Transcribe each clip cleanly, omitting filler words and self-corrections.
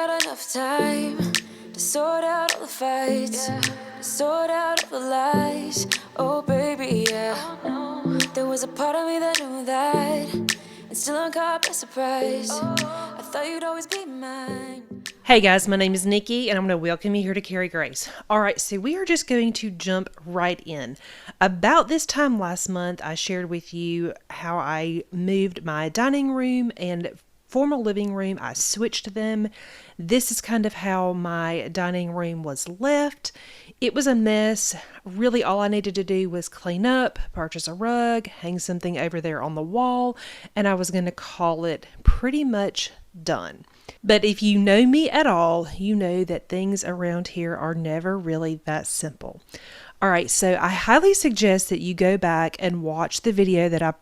got enough time to sort out all the fights, to sort out all the lies. Oh baby, yeah. There was a part of me that knew that, and still I'm caught by surprise. I thought you'd always be mine. Hey guys, my name is Nikki and I'm going to welcome you here to Carry Grace. Alright, so we are just going to jump right in. About this time last month, I shared with you how I moved my dining room and formal living room. I switched them. This is kind of how my dining room was left. It was a mess. Really all I needed to do was clean up, purchase a rug, hang something over there on the wall, and I was going to call it pretty much done. But if you know me at all, you know that things around here are never really that simple. All right, so I highly suggest that you go back and watch the video that I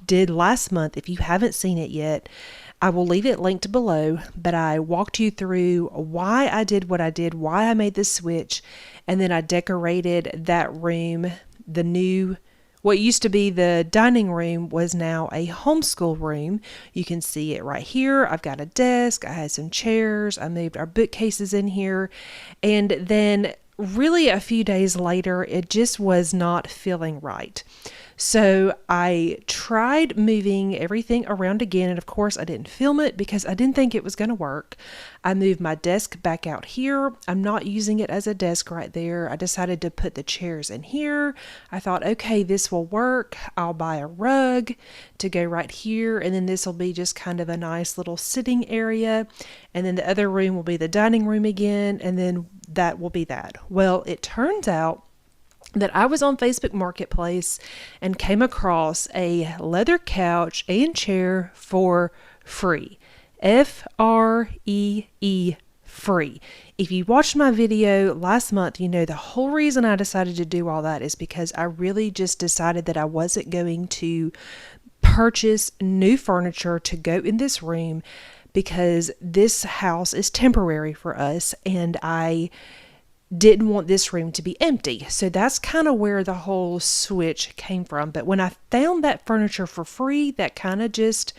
did last month if you haven't seen it yet. I will leave it linked below, but I walked you through why I did what I did, why I made the switch, and then I decorated that room. What used to be the dining room was now a homeschool room. You can see it right here. I've got a desk, I had some chairs, I moved our bookcases in here, and then really a few days later, it just was not feeling right. So I tried moving everything around again, and of course I didn't film it because I didn't think it was going to work. I moved my desk back out here. I'm not using it as a desk right there. I decided to put the chairs in here. I thought, okay, this will work. I'll buy a rug to go right here, and then this will be just kind of a nice little sitting area, and then the other room will be the dining room again, and then that will be that. Well, it turns out that I was on Facebook Marketplace and came across a leather couch and chair for free. Free, free. If you watched my video last month, you know the whole reason I decided to do all that is because I really just decided that I wasn't going to purchase new furniture to go in this room because this house is temporary for us and I didn't want this room to be empty. So that's kind of where the whole switch came from. But when I found that furniture for free, that kind of just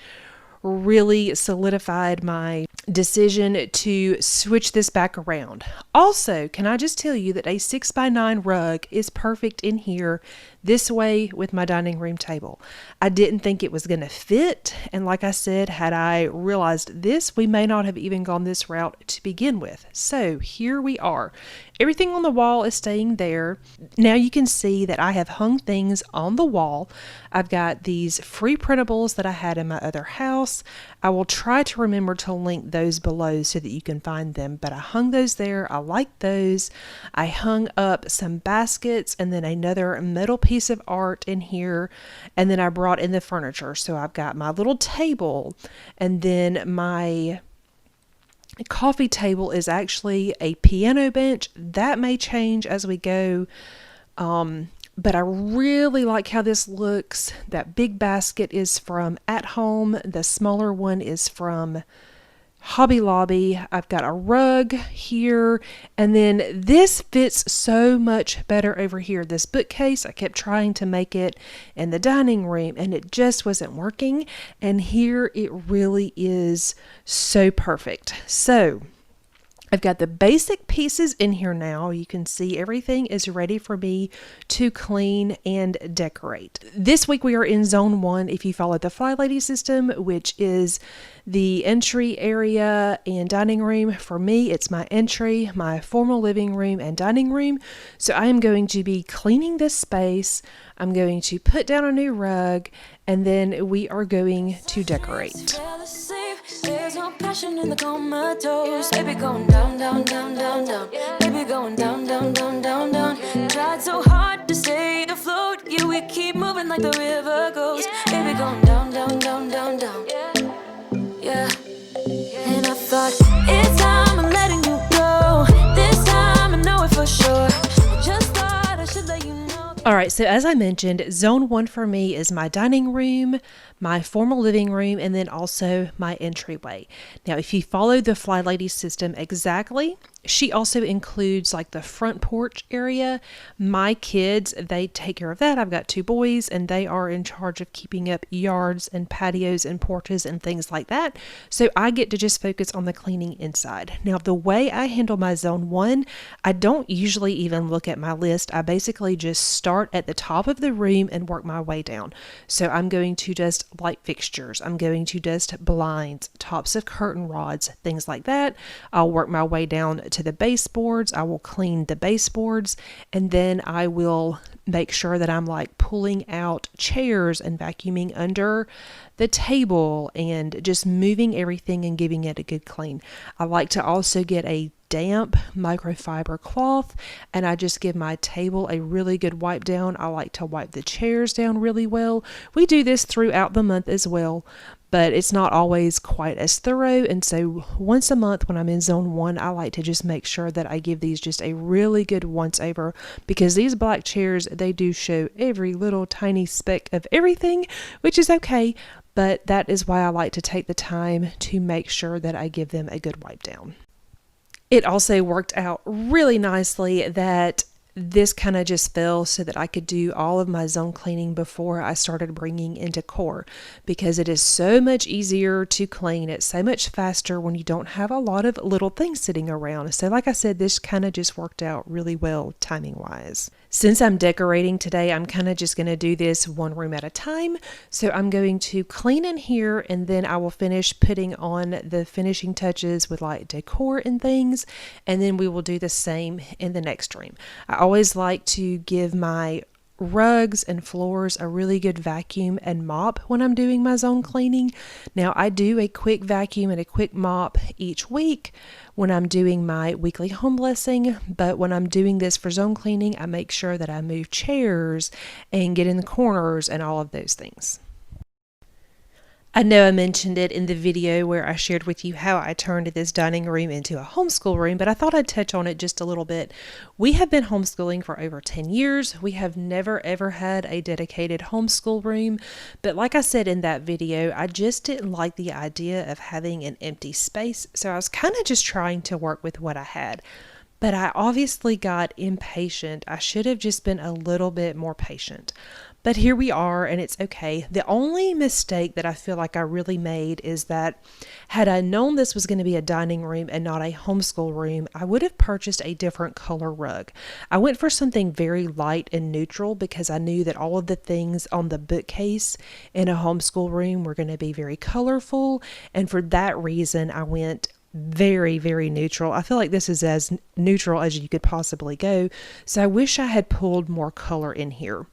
really solidified my decision to switch this back around. Also, can I just tell you that a 6x9 rug is perfect in here this way with my dining room table. I didn't think it was going to fit, and like I said, had I realized this, we may not have even gone this route to begin with. So here we are. Everything on the wall is staying there. Now you can see that I have hung things on the wall. I've got these free printables that I had in my other house. I will try to remember to link those below so that you can find them, but I hung those there. I like those. I hung up some baskets and then another metal piece of art in here, and then I brought in the furniture. So I've got my little table, and then my coffee table is actually a piano bench. That may change as we go, but I really like how this looks. That big basket is from At Home. The smaller one is from Hobby Lobby. I've got a rug here, and then this fits so much better over here. This bookcase, I kept trying to make it in the dining room and it just wasn't working, and here it really is so perfect. So I've got the basic pieces in here now. You can see everything is ready for me to clean and decorate. This week we are in Zone 1 if you follow the Flylady system, which is the entry area and dining room. For me, it's my entry, my formal living room and dining room. So I am going to be cleaning this space. I'm going to put down a new rug, and then we are going to decorate. There's no passion in the comatose. Baby going down, down, down, down, down. Baby going down, down, down, down, down. Tried so hard to stay afloat. Yeah, we keep moving like the river goes. Baby going down, down, down, down, down. Yeah. And I thought, it's time I'm letting you go. This time I know it for sure. I just thought I should let you know. All right, so as I mentioned, Zone 1 for me is my dining room, my formal living room, and then also my entryway. Now, if you follow the Flylady system exactly, She also includes like the front porch area. My kids, they take care of that. I've got 2 boys and they are in charge of keeping up yards and patios and porches and things like that. So I get to just focus on the cleaning inside. Now, the way I handle my zone 1, I don't usually even look at my list. I basically just start at the top of the room and work my way down. So I'm going to dust light fixtures. I'm going to dust blinds, tops of curtain rods, things like that. I'll work my way down to the baseboards. I will clean the baseboards, and then I will make sure that I'm like pulling out chairs and vacuuming under the table and just moving everything and giving it a good clean. I like to also get a damp microfiber cloth and I just give my table a really good wipe down. I like to wipe the chairs down really well. We do this throughout the month as well, but it's not always quite as thorough. And so once a month when I'm in zone 1, I like to just make sure that I give these just a really good once over, because these black chairs, they do show every little tiny speck of everything, which is okay. But that is why I like to take the time to make sure that I give them a good wipe down. It also worked out really nicely that this kind of just fell so that I could do all of my zone cleaning before I started bringing in decor, because it is so much easier to clean. It's so much faster when you don't have a lot of little things sitting around. So like I said, this kind of just worked out really well timing wise. Since I'm decorating today, I'm kind of just going to do this one room at a time. So I'm going to clean in here and then I will finish putting on the finishing touches with like decor and things. And then we will do the same in the next room. I always like to give my rugs and floors a really good vacuum and mop when I'm doing my zone cleaning. Now I do a quick vacuum and a quick mop each week when I'm doing my weekly home blessing, but when I'm doing this for zone cleaning, I make sure that I move chairs and get in the corners and all of those things. I know I mentioned it in the video where I shared with you how I turned this dining room into a homeschool room, but I thought I'd touch on it just a little bit. We have been homeschooling for over 10 years. We have never ever had a dedicated homeschool room, but like I said in that video, I just didn't like the idea of having an empty space, so I was kind of just trying to work with what I had. But I obviously got impatient. I should have just been a little bit more patient. But here we are, and it's okay. The only mistake that I feel like I really made is that had I known this was going to be a dining room and not a homeschool room, I would have purchased a different color rug. I went for something very light and neutral because I knew that all of the things on the bookcase in a homeschool room were going to be very colorful, and for that reason, I went very, very neutral. I feel like this is as neutral as you could possibly go, so I wish I had pulled more color in here.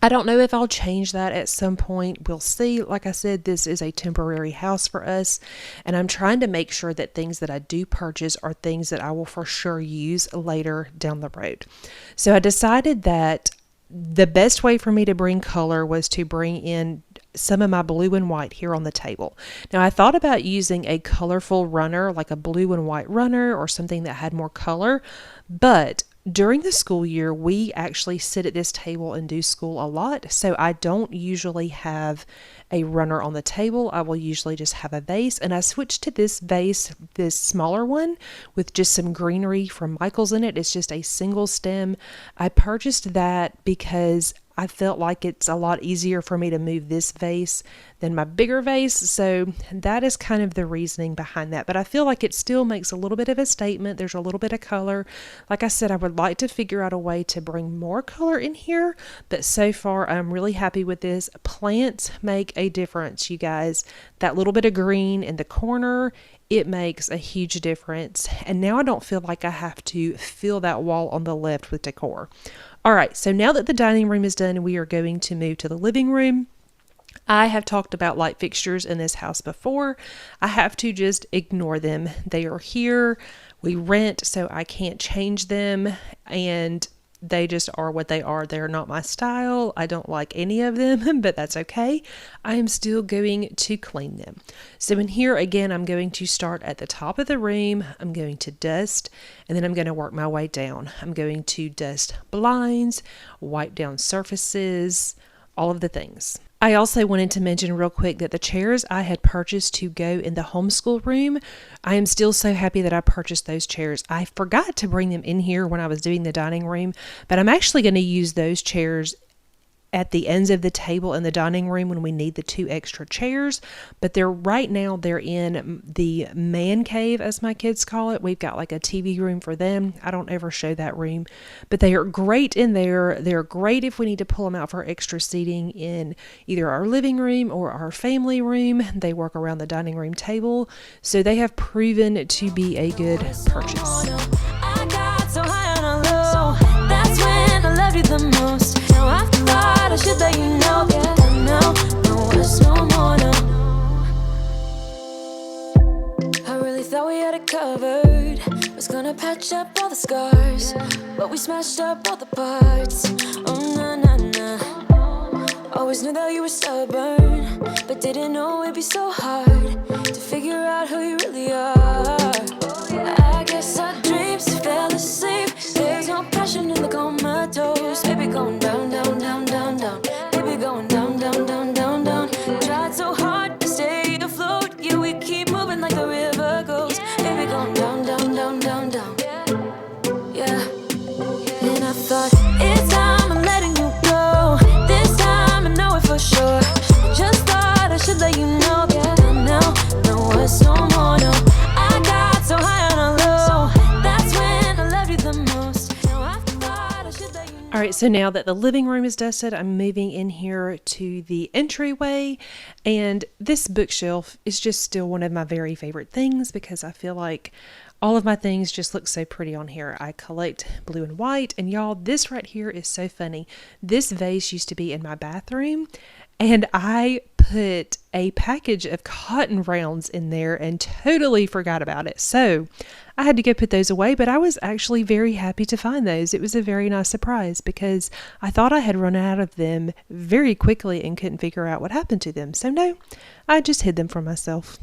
I don't know if I'll change that at some point. We'll see. Like I said, this is a temporary house for us, and I'm trying to make sure that things that I do purchase are things that I will for sure use later down the road. So I decided that the best way for me to bring color was to bring in some of my blue and white here on the table. Now I thought about using a colorful runner, like a blue and white runner or something that had more color, but during the school year, we actually sit at this table and do school a lot, so I don't usually have a runner on the table. I will usually just have a vase, and I switched to this vase, this smaller one with just some greenery from Michael's in it. It's just a single stem. I purchased that because I felt like it's a lot easier for me to move this vase than my bigger vase, so that is kind of the reasoning behind that. But I feel like it still makes a little bit of a statement. There's a little bit of color. Like I said, I would like to figure out a way to bring more color in here, but so far I'm really happy with this. Plants make a difference, you guys. That little bit of green in the corner, it makes a huge difference. And now I don't feel like I have to fill that wall on the left with decor. All right, so now that the dining room is done, we are going to move to the living room. I have talked about light fixtures in this house before. I have to just ignore them. They are here. We rent, so I can't change them, and they just are what they are. They're not my style. I don't like any of them, but that's okay. I am still going to clean them. So in here, again, I'm going to start at the top of the room. I'm going to dust, and then I'm going to work my way down. I'm going to dust blinds, wipe down surfaces, all of the things. I also wanted to mention real quick that the chairs I had purchased to go in the homeschool room, I am still so happy that I purchased those chairs. I forgot to bring them in here when I was doing the dining room, but I'm actually going to use those chairs at the ends of the table in the dining room when we need the 2 extra chairs. But right now they're in the man cave, as my kids call it. We've got like a TV room for them. I don't ever show that room, but they are great in there. They're great if we need to pull them out for extra seating in either our living room or our family room. They work around the dining room table, so they have proven to be a good purchase. I got so high on a low. That's when I loved you the most. Now I thought I should let you know. Yeah, no, it's no more, no. I really thought we had it covered. Was gonna patch up all the scars, but we smashed up all the parts. Oh, nah. Always knew that you were stubborn, but didn't know it'd be so hard to figure out who you really are. I guess our dreams fell asleep. There's no passion in the comatose. Baby going down, down, down, down, down. Baby going down, down, down, down, down. Tried so hard to stay afloat. Yeah, we keep moving like the river goes. Baby going down, down, down, down, down. Yeah. And I thought, it's time I'm letting you go. This time I know it for sure. I just thought I should let you know. Yeah, no, it's no more, no. I got so high on a low. That's when I loved you the most. Now I thought I should let you know. All right, so now that the living room is dusted, I'm moving in here to the entryway, and this bookshelf is just still one of my very favorite things because I feel like all of my things just look so pretty on here. I collect blue and white, and y'all, this right here is so funny. This vase used to be in my bathroom, and I put a package of cotton rounds in there and totally forgot about it. So I had to go put those away, but I was actually very happy to find those. It was a very nice surprise because I thought I had run out of them very quickly and couldn't figure out what happened to them. So no, I just hid them from myself.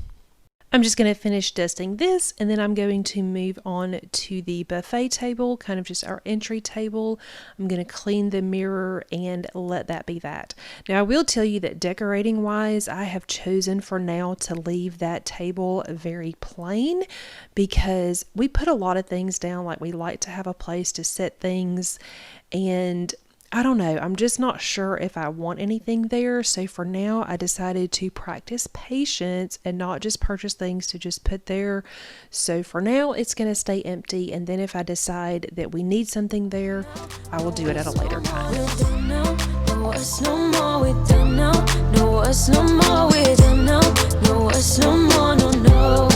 I'm just going to finish dusting this, and then I'm going to move on to the buffet table, kind of just our entry table. I'm going to clean the mirror and let that be that. Now, I will tell you that decorating wise, I have chosen for now to leave that table very plain because we put a lot of things down. Like, we like to have a place to set things, and I don't know, I'm just not sure if I want anything there. So for now, I decided to practice patience and not just purchase things to just put there. So for now, it's going to stay empty. And then if I decide that we need something there, I will do it at a later time. No, it's no more, we don't know. No, it's no more, we don't know. No, it's no more, no, no.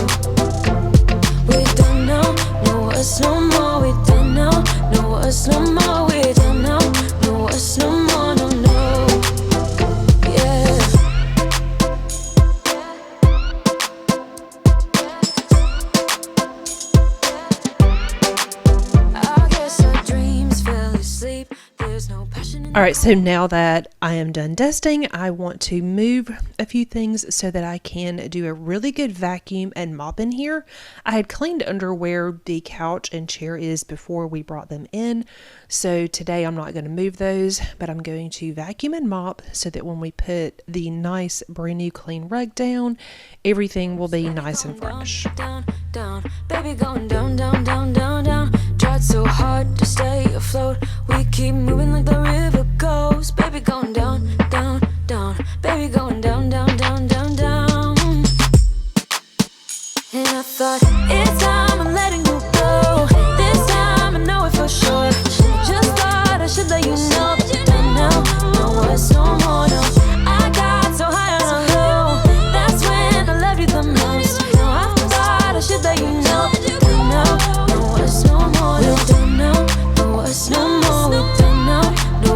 We don't know. No, it's no more, we don't know. No, it's no more, we don't know. No, it's no more, no, no. Yeah. I guess our dreams fell asleep. There's no passion in. All right, so now that I am done dusting, I want to move a few things so that I can do a really good vacuum and mop in here. I had cleaned under where the couch and chair is before we brought them in. So today I'm not going to move those, but I'm going to vacuum and mop so that when we put the nice brand new clean rug down, everything will be nice and fresh. Down, down, baby going down, down, down, down, down. Tried so hard to stay afloat. We keep moving like the river goes. Baby going down, down, down. Baby going down, down, down, down, down. And I thought, it's time I'm letting you go. This time I know it for sure. Just thought I should let you know. No, it's no more, no. I got so high on a low. That's when I loved you the most. No, I thought I should let you know. No, it's no more, no. No, it's no more, we don't know. No,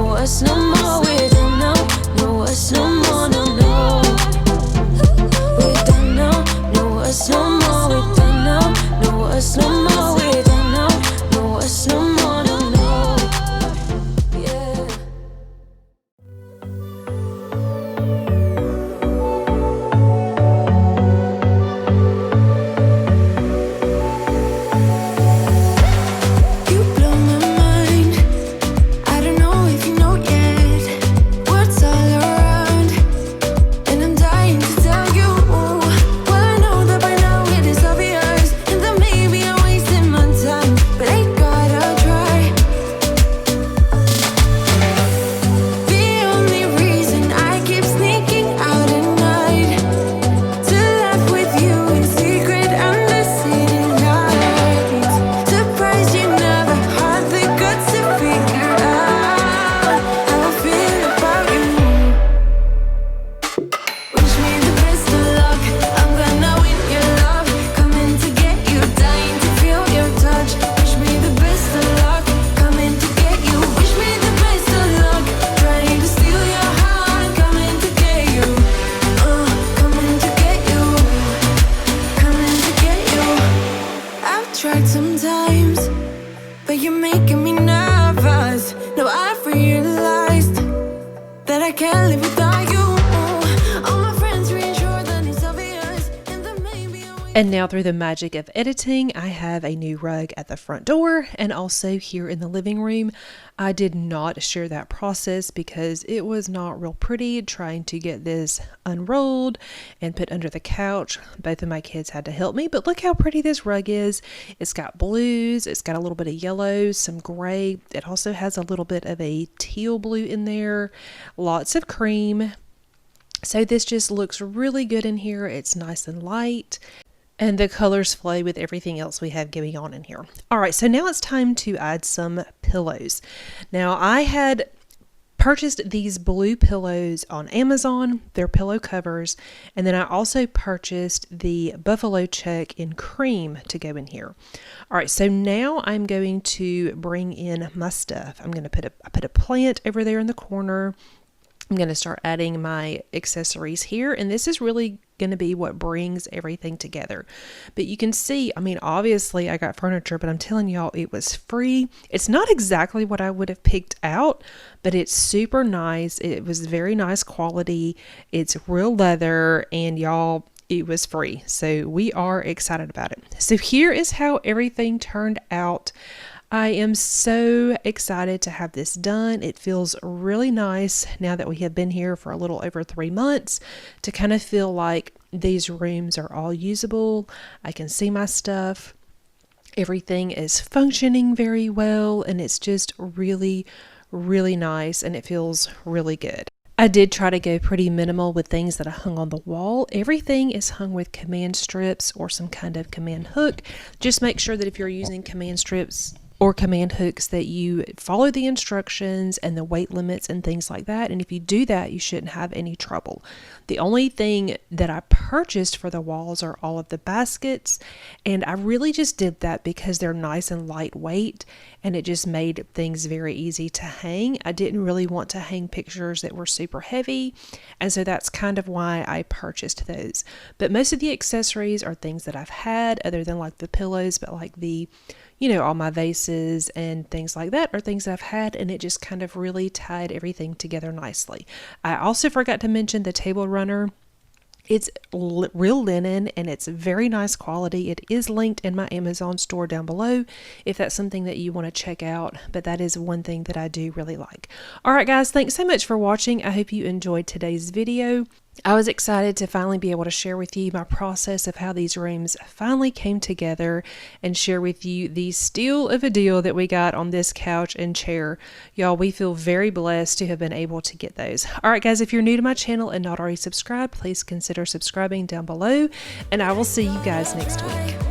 No, I've realized that I can't live without you. All my friends reassure that it's obvious, and there may be a way. And now through the magic of editing, I have a new rug at the front door and also here in the living room. I did not share that process because it was not real pretty trying to get this unrolled and put under the couch. Both of my kids had to help me, but look how pretty this rug is. It's got blues, it's got a little bit of yellow, some gray. It also has a little bit of a teal blue in there, lots of cream. So this just looks really good in here. It's nice and light. And the colors flow with everything else we have going on in here. All right, so now it's time to add some pillows. Now, I had purchased these blue pillows on Amazon. They're pillow covers. And then I also purchased the buffalo check in cream to go in here. All right, so now I'm going to bring in my stuff. I'm going to put a plant over there in the corner. I'm going to start adding my accessories here, and this is really going to be what brings everything together. But you can see, I mean, obviously I got furniture, but I'm telling y'all it was free. It's not exactly what I would have picked out, but it's super nice. It was very nice quality. It's real leather, and y'all, it was free. So we are excited about it. So here is how everything turned out. I am so excited to have this done. It feels really nice now that we have been here for a little over 3 months to kind of feel like these rooms are all usable. I can see my stuff. Everything is functioning very well, and it's just really, really nice, and it feels really good. I did try to go pretty minimal with things that I hung on the wall. Everything is hung with command strips or some kind of command hook. Just make sure that if you're using command strips or command hooks that you follow the instructions and the weight limits and things like that. And if you do that, you shouldn't have any trouble. The only thing that I purchased for the walls are all of the baskets. And I really just did that because they're nice and lightweight, and it just made things very easy to hang. I didn't really want to hang pictures that were super heavy. And so that's kind of why I purchased those. But most of the accessories are things that I've had other than like the pillows, but like the, you know, all my vases and things like that are things I've had, and it just kind of really tied everything together nicely. I also forgot to mention the table runner. It's real linen, and it's very nice quality. It is linked in my Amazon store down below if that's something that you want to check out, but that is one thing that I do really like. All right, guys, thanks so much for watching. I hope you enjoyed today's video. I was excited to finally be able to share with you my process of how these rooms finally came together and share with you the steal of a deal that we got on this couch and chair. Y'all, we feel very blessed to have been able to get those. All right, guys, if you're new to my channel and not already subscribed, please consider subscribing down below, and I will see you guys next week.